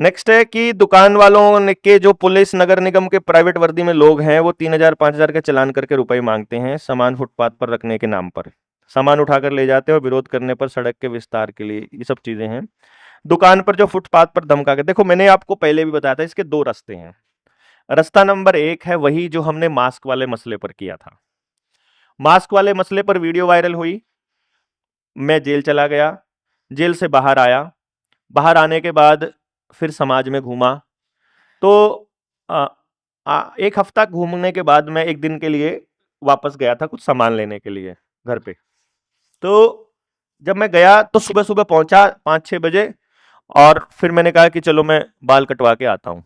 Next है कि दुकान वालों के जो पुलिस नगर निगम के प्राइवेट वर्दी में लोग हैं वो 3,000 5,000 के चालान करके रुपए मांगते हैं सामान फुटपाथ पर रखने के नाम पर। सामान उठाकर ले जाते हैं और विरोध करने पर सड़क के विस्तार के लिए, ये सब चीजें हैं। दुकान पर जो फुटपाथ पर धमका के, देखो मैंने आपको पहले भी बताया था इसके दो रास्ते हैं। रास्ता नंबर एक है वही जो हमने मास्क वाले मसले पर किया था। मास्क वाले मसले पर वीडियो वायरल हुई, मैं जेल चला गया, जेल से बाहर आया, बाहर आने के बाद फिर समाज में घूमा। तो एक हफ्ता घूमने के बाद मैं एक दिन के लिए वापस गया था कुछ सामान लेने के लिए घर पे। तो जब मैं गया तो सुबह सुबह पहुंचा 5-6 बजे, और फिर मैंने कहा कि चलो मैं बाल कटवा के आता हूं।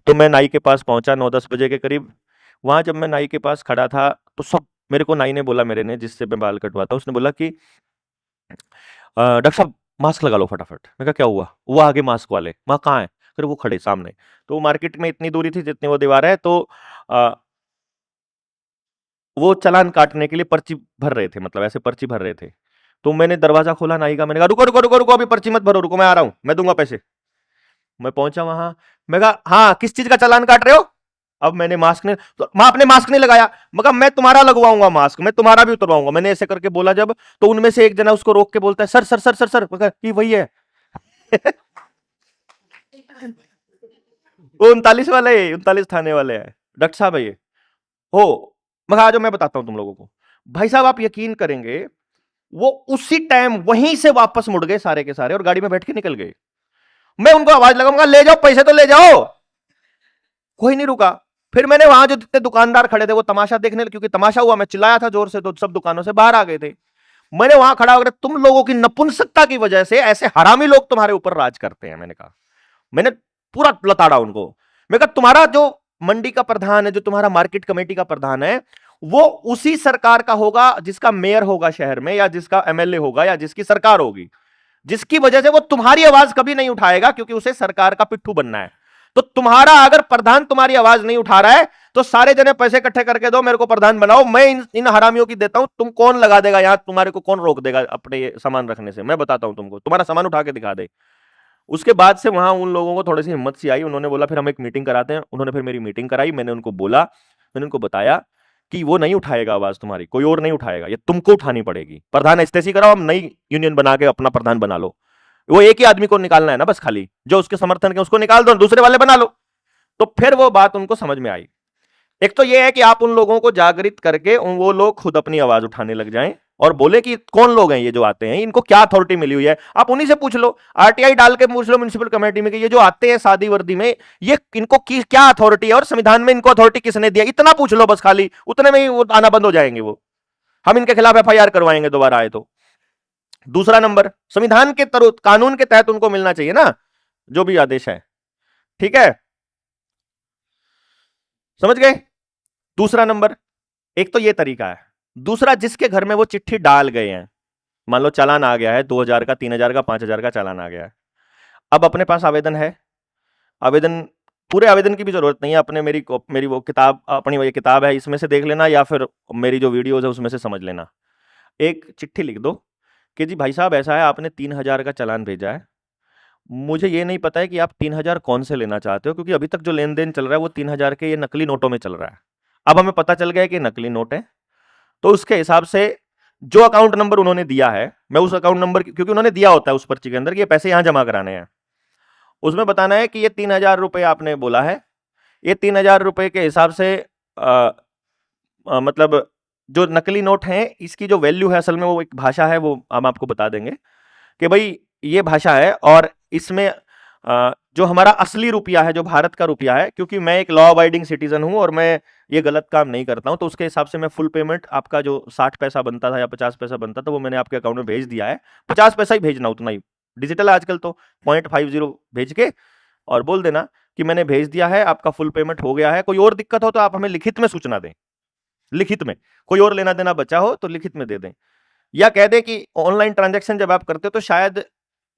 तो मैं नाई के पास पहुंचा 9-10 बजे के करीब। वहां जब मैं नाई के पास खड़ा था तो सब मेरे को नाई ने बोला, मेरे ने जिससे मैं बाल कटवाता उसने बोला कि डॉक्टर साहब मास्क लगा लो फटाफट। मैं कहा क्या हुआ? वो आगे मास्क वाले, वहां कहाँ है? फिर वो खड़े सामने। तो मार्केट में इतनी दूरी थी जितनी वो दीवार है, तो वो चालान काटने के लिए पर्ची भर रहे थे, मतलब ऐसे पर्ची भर रहे थे। तो मैंने दरवाजा खोला नाई का, मैंने कहा रुको रुको रुको रुको, अभी पर्ची मत भरो, रुको मैं आ रहा हूं, मैं दूंगा पैसे। मैं पहुंचा वहां, मैं कहा हाँ किस चीज का चालान काट रहे हो? अब मैंने मास्क नहीं, तो मैं आपने मास्क नहीं लगाया। मगर मैं तुम्हारा लगवाऊंगा मास्क, मैं तुम्हारा भी उतरवाऊंगा। मैंने ऐसे करके बोला जब, तो उनमें से एक जना उसको रोक के बोलता है sir sir sir sir sir, मगर ये वही है वो 39 वाले, 39 थाने वाले हैं, डॉक्टर साहब है ये हो। मगर आज मैं बताता हूं तुम लोगों को, भाई साहब आप यकीन करेंगे वो उसी टाइम वहीं से वापस मुड़ गए सारे के सारे और गाड़ी में बैठ के निकल गए। मैं उनको आवाज लगाऊंगा ले जाओ पैसे तो ले जाओ, कोई नहीं रुका। फिर मैंने वहां जो जितने दुकानदार खड़े थे वो तमाशा देखने लगे, क्योंकि तमाशा हुआ, मैं चिल्लाया था जोर से तो सब दुकानों से बाहर आ गए थे। मैंने वहां खड़ा होकर, तुम लोगों की नपुंसकता की वजह से ऐसे हरामी लोग तुम्हारे ऊपर राज करते हैं। मैंने कहा, मैंने पूरा लताड़ा उनको। मैं कहा तुम्हारा जो मंडी का प्रधान है, जो तुम्हारा मार्केट कमेटी का प्रधान है, वो उसी सरकार का होगा जिसका मेयर होगा शहर में, या जिसका एमएलए होगा, या जिसकी सरकार होगी, जिसकी वजह से वो तुम्हारी आवाज कभी नहीं उठाएगा, क्योंकि उसे सरकार का पिट्ठू बनना है। तो तुम्हारा अगर प्रधान तुम्हारी आवाज नहीं उठा रहा है तो सारे जने पैसे इकट्ठे करके दो, मेरे को प्रधान बनाओ, मैं इन हरामियों की देता हूं। तुम कौन लगा देगा यहां, तुम्हारे को कौन रोक देगा अपने सामान रखने से? मैं बताता हूं तुमको, तुम्हारा सामान उठा के दिखा दे। उसके बाद से वहां उन लोगों को थोड़ी सी हिम्मत सी आई, उन्होंने बोला फिर हम एक मीटिंग कराते हैं। उन्होंने फिर मेरी मीटिंग कराई, मैंने उनको बोला, मैंने उनको बताया कि वो नहीं उठाएगा आवाज तुम्हारी, कोई और नहीं उठाएगा, ये तुमको उठानी पड़ेगी। प्रधान इस्तीफा कराओ, हम नई यूनियन बना के अपना प्रधान बना लो। वो एक ही आदमी को निकालना है ना बस, खाली जो उसके समर्थन के उसको निकाल दो, दूसरे वाले बना लो। तो फिर वो बात उनको समझ में आई। एक तो ये है कि आप उन लोगों को जागृत करके वो लोग खुद अपनी आवाज उठाने लग जाएं और बोले कि कौन लोग हैं ये जो आते हैं, इनको क्या अथॉरिटी मिली हुई है। आप उन्हीं से पूछ लो, आरटीआई डाल के पूछ लो म्युनिसिपल कमेटी में कि ये जो आते हैं शादी वर्दी में, ये इनको क्या अथॉरिटी है और संविधान में इनको अथॉरिटी किसने दिया, इतना पूछ लो बस, खाली उतने में ही वो आना बंद हो जाएंगे। वो हम इनके खिलाफ एफआईआर करवाएंगे दोबारा आए तो। दूसरा नंबर, संविधान के कानून के तहत उनको मिलना चाहिए ना जो भी आदेश है, ठीक है, समझ गए। दूसरा नंबर, एक तो ये तरीका है। दूसरा, जिसके घर में वो चिट्ठी डाल गए हैं, मान लो चालान आ गया है 2,000 का, 3,000 का, 5,000 का चालान आ गया है, अब अपने पास आवेदन है, आवेदन, पूरे आवेदन की भी जरूरत नहीं है, अपने मेरी वो किताब, अपनी वो ये किताब है, इसमें से देख लेना, या फिर मेरी जो वीडियोज है उसमें से समझ लेना। एक चिट्ठी लिख दो कि जी भाई साहब ऐसा है, आपने 3,000 का चालान भेजा है, मुझे ये नहीं पता है कि आप 3,000 कौन से लेना चाहते हो, क्योंकि अभी तक जो लेन देन चल रहा है वो 3,000 के ये नकली नोटों में चल रहा है। अब हमें पता चल गया है कि नकली नोट है, तो उसके हिसाब से जो अकाउंट नंबर उन्होंने दिया है, मैं उस अकाउंट नंबर, क्योंकि उन्होंने दिया होता है उस पर्ची के अंदर कि ये पैसे यहां जमा कराने हैं, उसमें बताना है कि ये 3,000 रुपए आपने बोला है, ये 3,000 रुपए के हिसाब से मतलब जो नकली नोट है इसकी जो वैल्यू है, असल में वो एक भाषा है, वो हम आपको बता देंगे कि भाई ये भाषा है, और इसमें जो हमारा असली रुपया है, जो भारत का रुपया है, क्योंकि मैं एक लॉ अबाइडिंग सिटीजन हूं और मैं ये गलत काम नहीं करता हूं, तो उसके हिसाब से मैं फुल पेमेंट, आपका जो 60 पैसा बनता था या 50 पैसा बनता था, वो मैंने आपके अकाउंट में भेज दिया है। 50 पैसा ही भेजना, उतना ही डिजिटल आजकल तो 0.50 भेज के और बोल देना कि मैंने भेज दिया है, आपका फुल पेमेंट हो गया है। कोई और दिक्कत हो तो आप हमें लिखित में सूचना दें, लिखित में, कोई और लेना देना बचा हो तो लिखित में दे दें, या कह दें कि ऑनलाइन ट्रांजैक्शन जब आप करते हो तो शायद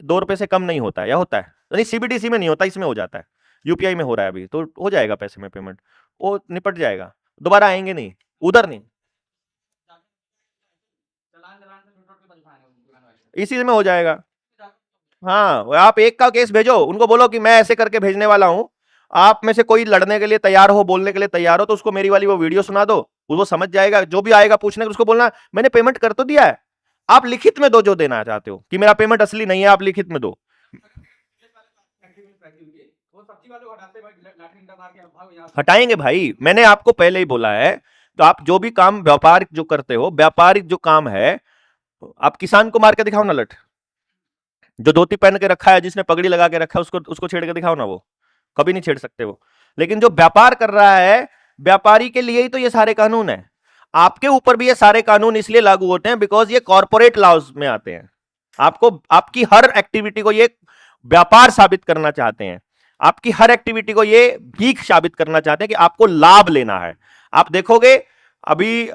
2 रुपए से कम नहीं होता है, या होता है, नहीं सीबीडीसी में नहीं होता, इसमें हो जाता है, यूपीआई में हो रहा है अभी, तो हो जाएगा पैसे में पेमेंट, वो निपट जाएगा, दोबारा आएंगे नहीं, उधर नहीं, इसी में हो जाएगा। हाँ, आप एक का केस भेजो, उनको बोलो कि मैं ऐसे करके भेजने वाला हूं, आप में से कोई लड़ने के लिए तैयार हो, बोलने के लिए तैयार हो, तो उसको मेरी वाली वो वीडियो सुना दो, वो समझ जाएगा। जो भी आएगा पूछने उसको बोलना मैंने पेमेंट कर तो दिया है, आप लिखित में दो जो देना चाहते हो, कि मेरा पेमेंट असली नहीं है, आप लिखित में दो। हटाएंगे भाई, मैंने आपको पहले ही बोला है। तो आप जो भी काम व्यापारिक जो करते हो, व्यापारिक जो काम है, आप किसान को मार के दिखाओ ना लठ, जो धोती पहन के रखा है, जिसने पगड़ी लगा के रखा है, उसको उसको छेड़ के दिखाओ ना, वो कभी नहीं छेड़ सकते वो। लेकिन जो व्यापार कर रहा है, व्यापारी के लिए ही तो ये सारे कानून है। आपके ऊपर भी ये सारे कानून इसलिए लागू होते हैं बिकॉज ये कॉर्पोरेट लॉज में आते हैं। आपको आपकी हर एक्टिविटी को ये व्यापार साबित करना चाहते हैं, आपकी हर एक्टिविटी को ये भीख साबित करना चाहते हैं कि आपको लाभ लेना है। आप देखोगे अभी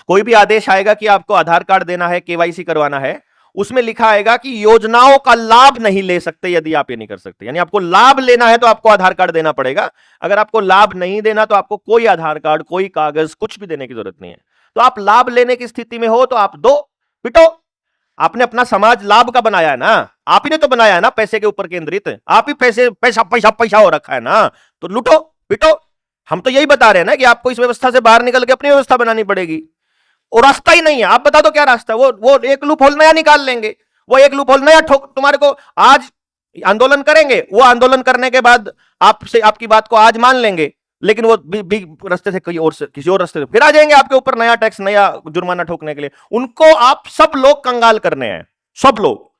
कोई भी आदेश आएगा कि आपको आधार कार्ड देना है, केवाईसी करवाना है, उसमें लिखा आएगा कि योजनाओं का लाभ नहीं ले सकते यदि आप ये नहीं कर सकते। यानी आपको लाभ लेना है तो आपको आधार कार्ड देना पड़ेगा। अगर आपको लाभ नहीं देना तो आपको कोई आधार कार्ड, कोई कागज, कुछ भी देने की जरूरत नहीं है। तो आप लाभ लेने की स्थिति में हो तो आप दो, पिटो। आपने अपना समाज लाभ का बनाया है ना, आप ही ने तो बनाया है ना, पैसे के ऊपर केंद्रित, आप ही पैसे पैसा पैसा पैसा हो रखा है ना, तो लूटो पिटो। हम तो यही बता रहे हैं ना कि आपको इस व्यवस्था से बाहर निकल के अपनी व्यवस्था बनानी पड़ेगी। और रास्ता ही नहीं है, आप बता दो क्या रास्ता है। वो एक लूप होल नया निकाल लेंगे, वो एक लूप होल नया ठोक तुम्हारे को। आज आंदोलन करेंगे, वो आंदोलन करने के बाद आपसे आपकी बात को आज मान लेंगे, लेकिन वो भी रास्ते से कहीं और से किसी और रास्ते से फिर आ जाएंगे आपके ऊपर नया टैक्स, नया जुर्माना ठोकने के लिए। उनको आप सब लोग कंगाल करने हैं, सब लोग।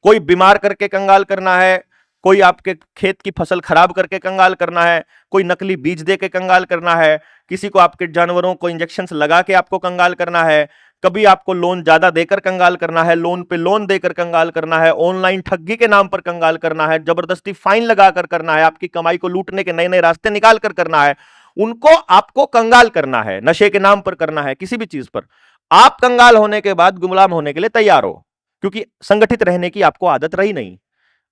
कोई बीमार करके कंगाल करना है, कोई आपके खेत की फसल खराब करके कंगाल करना है, कोई नकली बीज दे के कंगाल करना है, किसी को आपके जानवरों को इंजेक्शन लगा के आपको कंगाल करना है, कभी आपको लोन ज्यादा देकर कंगाल करना है, लोन पे लोन देकर कंगाल करना है, ऑनलाइन ठगी के नाम पर कंगाल करना है, जबरदस्ती फाइन लगाकर करना है, आपकी कमाई को लूटने के नए नए रास्ते निकाल कर करना है। उनको आपको कंगाल करना है, नशे के नाम पर करना है, किसी भी चीज पर। आप कंगाल होने के बाद गुलाम होने के लिए तैयार हो, क्योंकि संगठित रहने की आपको आदत रही नहीं।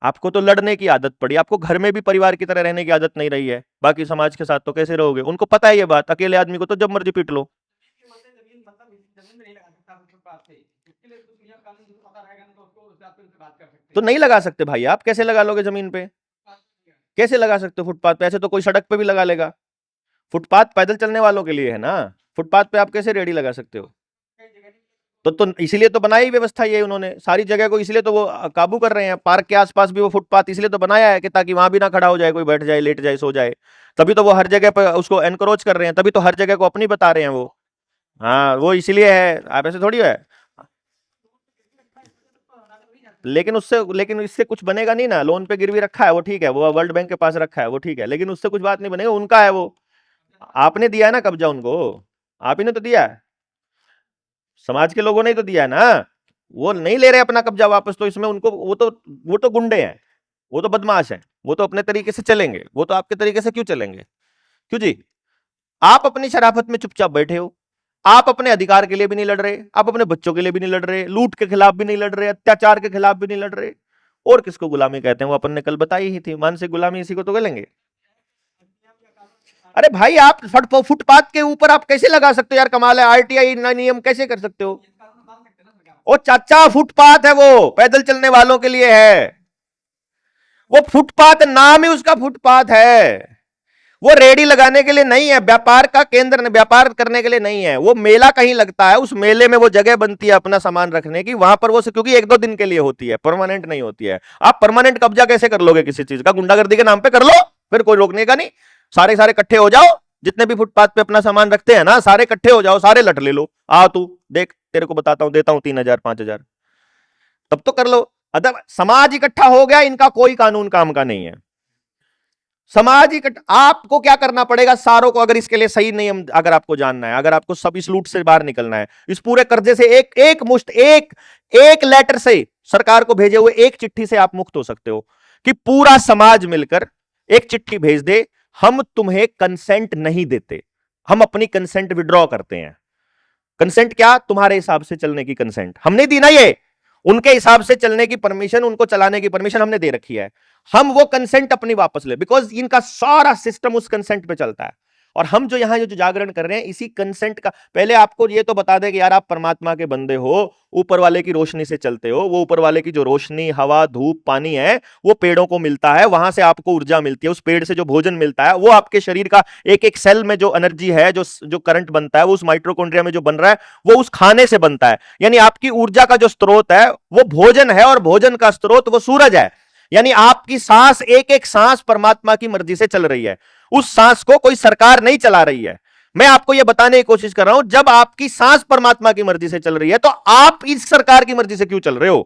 आपको तो लड़ने की आदत पड़ी, आपको घर में भी परिवार की तरह रहने की आदत नहीं रही है, बाकी समाज के साथ तो कैसे रहोगे। उनको पता है ये बात, अकेले आदमी को तो जब मर्जी पीट लो। तो नहीं लगा सकते भाई, आप कैसे लगा लोगे जमीन पे, कैसे लगा सकते हो फुटपाथ पे? ऐसे तो कोई सड़क पे भी लगा लेगा। फुटपाथ पैदल चलने वालों के लिए है ना, फुटपाथ पे आप कैसे रेडी लगा सकते हो? तो इसीलिए तो बनाई व्यवस्था ये उन्होंने सारी जगह को, इसलिए तो वो काबू कर रहे हैं। पार्क के आसपास भी वो फुटपाथ इसलिए तो बनाया है कि ताकि वहां भी ना खड़ा हो जाए कोई, बैठ जाए, लेट जाए, सो जाए। तभी तो वो हर जगह पर उसको एनकरोच कर रहे हैं, तभी तो हर जगह को अपनी बता रहे हैं वो। हाँ, वो इसीलिए है, आप ऐसे थोड़ी है। लेकिन इससे कुछ बनेगा नहीं ना। लोन पे गिरवी रखा है वो ठीक है, वो वर्ल्ड बैंक के पास रखा है वो ठीक है, लेकिन उससे कुछ बात नहीं बनेगा, उनका है वो। आपने दिया है ना कब्जा उनको, आप ही ने तो दिया है, समाज के लोगों ने ही तो दिया है ना। वो नहीं ले रहे अपना कब्जा वापस, तो इसमें उनको वो तो गुंडे हैं, वो तो बदमाश हैं, वो तो अपने तरीके से चलेंगे। वो तो आपके तरीके से क्यों चलेंगे? क्यों जी? आप अपनी शराफत में चुपचाप बैठे हो, आप अपने अधिकार के लिए भी नहीं लड़ रहे, आप अपने बच्चों के लिए भी नहीं लड़ रहे, लूट के खिलाफ भी नहीं लड़ रहे, अत्याचार के खिलाफ भी नहीं लड़ रहे। और किसको गुलामी कहते हैं वो अपन ने कल बताई ही थी, मानसिक गुलामी, इसी को तो बोलेंगे। अरे भाई, आप फुटपाथ के ऊपर आप कैसे लगा सकते हो यार? कमाल है, आरटीआई नियम कैसे कर सकते हो? ओ चाचा, फुटपाथ है, वो पैदल चलने वालों के लिए है। वो फुटपाथ नाम ही उसका फुटपाथ है, वो रेडी लगाने के लिए नहीं है, व्यापार का केंद्र, व्यापार करने के लिए नहीं है। वो मेला कहीं लगता है, उस मेले में वो जगह बनती है अपना सामान रखने की, वहां पर वो क्योंकि 1-2 दिन के लिए होती है, परमानेंट नहीं होती है। आप परमानेंट कब्जा कैसे कर लोगे किसी चीज का? गुंडागर्दी के नाम पे कर लो, फिर कोई रोकने का नहीं। सारे सारे इकट्ठे हो जाओ, जितने भी फुटपाथ पे अपना सामान रखते हैं ना, सारे इकट्ठे हो जाओ, सारे लट ले लो। आ तू देख, तेरे को बताता हूं, देता हूं 3,000 5,000, तब तो कर लो। अदर समाज इकट्ठा हो गया, इनका कोई कानून काम का नहीं है। समाज इकट्ठा, आपको क्या करना पड़ेगा सारों को, अगर इसके लिए सही नियम अगर आपको जानना है, अगर आपको सब इस लूट से बाहर निकलना है, इस पूरे कर्जे से एक मुश्त एक लेटर से, सरकार को भेजे हुए एक चिट्ठी से आप मुक्त हो सकते हो कि पूरा समाज मिलकर एक चिट्ठी भेज दे, हम तुम्हें कंसेंट नहीं देते, हम अपनी कंसेंट विड्रॉ करते हैं। कंसेंट क्या? तुम्हारे हिसाब से चलने की कंसेंट हमने दी ना, ये उनके हिसाब से चलने की परमिशन, उनको चलाने की परमिशन हमने दे रखी है। हम वो कंसेंट अपनी वापस ले, बिकॉज इनका सारा सिस्टम उस कंसेंट पे चलता है। और हम जो यहाँ जो जागरण कर रहे हैं इसी कंसेंट का, पहले आपको ये तो बता दें कि यार आप परमात्मा के बंदे हो, ऊपर वाले की रोशनी से चलते हो, वो ऊपर वाले की जो रोशनी, हवा, धूप, पानी है वो पेड़ों को मिलता है, वहां से आपको ऊर्जा मिलती है, उस पेड़ से जो भोजन मिलता है वो आपके शरीर का एक एक सेल में जो एनर्जी है, जो करंट बनता है, वो उस माइटोकॉन्ड्रिया में जो बन रहा है वो उस खाने से बनता है। यानी आपकी ऊर्जा का जो स्रोत है वो भोजन है, और भोजन का स्रोत वो सूरज है। यानी आपकी सांस, एक एक सांस परमात्मा की मर्जी से चल रही है, उस सांस को कोई सरकार नहीं चला रही है। मैं आपको यह बताने की कोशिश कर रहा हूं, जब आपकी सांस परमात्मा की मर्जी से चल रही है तो आप इस सरकार की मर्जी से क्यों चल रहे हो?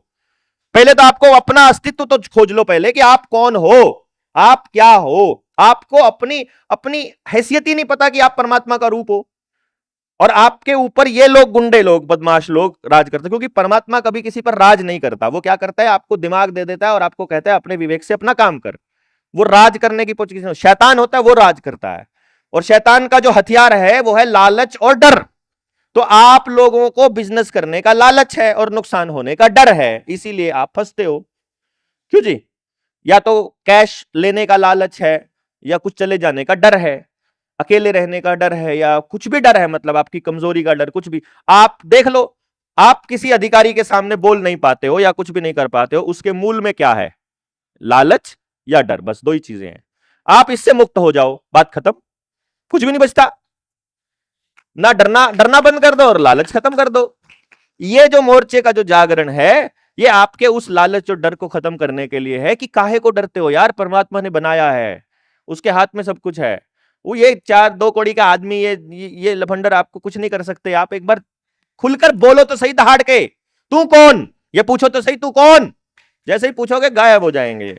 पहले तो आपको अपना अस्तित्व तो खोज लो पहले, कि आप कौन हो, आप क्या हो। आपको अपनी अपनी हैसियत ही नहीं पता कि आप परमात्मा का रूप हो, और आपके ऊपर ये लोग, गुंडे लोग, बदमाश लोग राज करते हैं। क्योंकि परमात्मा कभी किसी पर राज नहीं करता, वो क्या करता है, आपको दिमाग दे देता है और आपको कहता है अपने विवेक से अपना काम कर। वो राज करने की पोजीशन, शैतान होता है वो राज करता है, और शैतान का जो हथियार है वो है लालच और डर। तो आप लोगों को बिजनेस करने का लालच है और नुकसान होने का डर है, इसीलिए आप फंसते हो। क्यों जी? या तो कैश लेने का लालच है, या कुछ चले जाने का डर है, अकेले रहने का डर है, या कुछ भी डर है, मतलब आपकी कमजोरी का डर, कुछ भी। आप देख लो, आप किसी अधिकारी के सामने बोल नहीं पाते हो या कुछ भी नहीं कर पाते हो, उसके मूल में क्या है? लालच या डर, बस दो ही चीजें हैं। आप इससे मुक्त हो जाओ, बात खत्म, कुछ भी नहीं बचता। ना डरना, डरना बंद कर दो और लालच खत्म कर दो। ये जो मोर्चे का जो जागरण है, ये आपके उस लालच और डर को खत्म करने के लिए है कि काहे को डरते हो यार, परमात्मा ने बनाया है, उसके हाथ में सब कुछ है। वो ये चार दो कौड़ी का आदमी, ये लफंडर आपको कुछ नहीं कर सकते। आप एक बार खुलकर बोलो तो सही, दहाड़ के, तू कौन, ये पूछो तो सही, तू कौन। जैसे ही पूछोगे गायब हो जाएंगे।